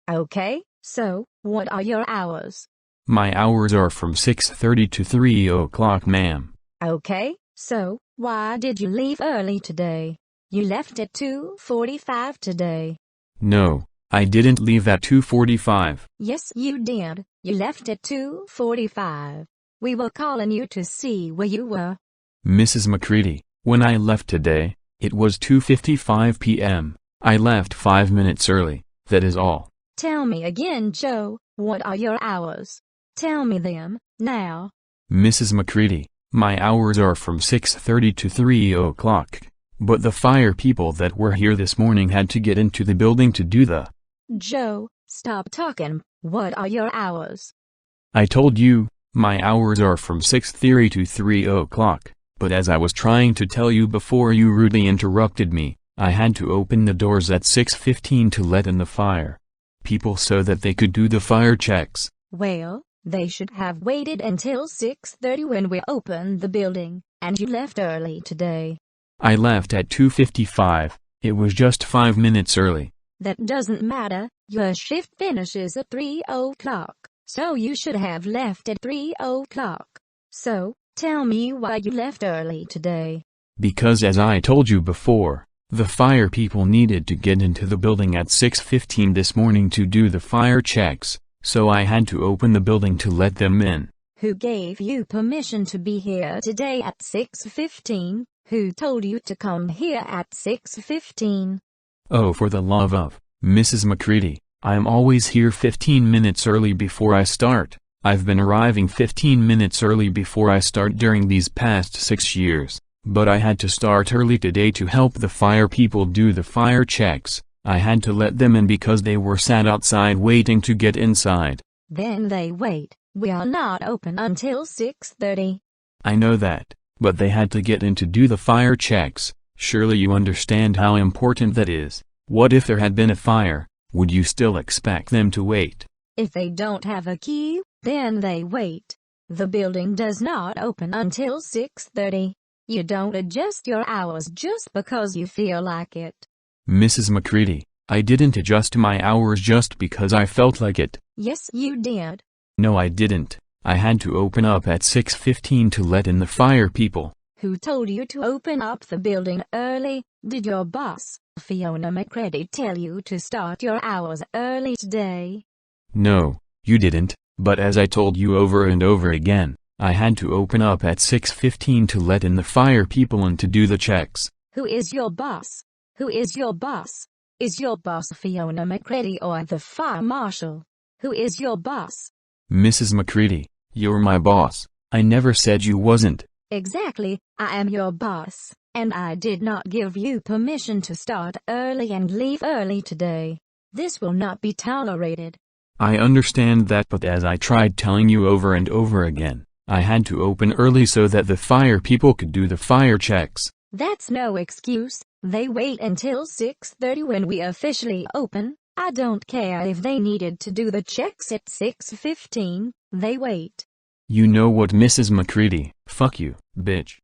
Okay, so, what are your hours? My hours are from 6:30 to 3 o'clock, ma'am. Okay, so, why did you leave early today? You left at 2:45 today. No, I didn't leave at 2:45. Yes, you did. You left at 2:45. We were calling you to see where you were. Mrs. McCready, when I left today, it was 2:55 p.m. I left 5 minutes early, that is all. Tell me again, Joe, what are your hours? Tell me them, now. Mrs. McCready, my hours are from 6:30 to 3 o'clock, but the fire people that were here this morning had to get into the building to do the... Joe, stop talking. What are your hours? I told you, my hours are from 6:30 to 3 o'clock, but as I was trying to tell you before you rudely interrupted me, I had to open the doors at 6:15 to let in the fire people so that they could do the fire checks. Well, they should have waited until 6:30 when we opened the building, and you left early today. I left at 2:55, it was just 5 minutes early. That doesn't matter, your shift finishes at 3 o'clock, so you should have left at 3 o'clock. So, tell me why you left early today. Because as I told you before, the fire people needed to get into the building at 6:15 this morning to do the fire checks, so I had to open the building to let them in. Who gave you permission to be here today at 6:15? Who told you to come here at 6:15? Oh, for the love of Mrs. McCready, I'm always here 15 minutes early before I start. I've been arriving 15 minutes early before I start during these past 6 years, but I had to start early today to help the fire people do the fire checks. I had to let them in because they were sat outside waiting to get inside. Then they wait. We are not open until 6:30. I know that, but they had to get in to do the fire checks. Surely you understand how important that is. What if there had been a fire? Would you still expect them to wait? If they don't have a key, then they wait. The building does not open until 6:30. You don't adjust your hours just because you feel like it. Mrs. McCready, I didn't adjust my hours just because I felt like it. Yes, you did. No, I didn't. I had to open up at 6:15 to let in the fire people. Who told you to open up the building early? Did your boss, Fiona McCready, tell you to start your hours early today? No, you didn't, but as I told you over and over again, I had to open up at 6:15 to let in the fire people and to do the checks. Who is your boss? Who is your boss? Is your boss Fiona McCready or the fire marshal? Who is your boss? Mrs. McCready, you're my boss. I never said you wasn't. Exactly, I am your boss, and I did not give you permission to start early and leave early today. This will not be tolerated. I understand that, but as I tried telling you over and over again, I had to open early so that the fire people could do the fire checks. That's no excuse. They wait until 6:30 when we officially open. I don't care if they needed to do the checks at 6:15, they wait. You know what, Mrs. McCready? Fuck you, bitch.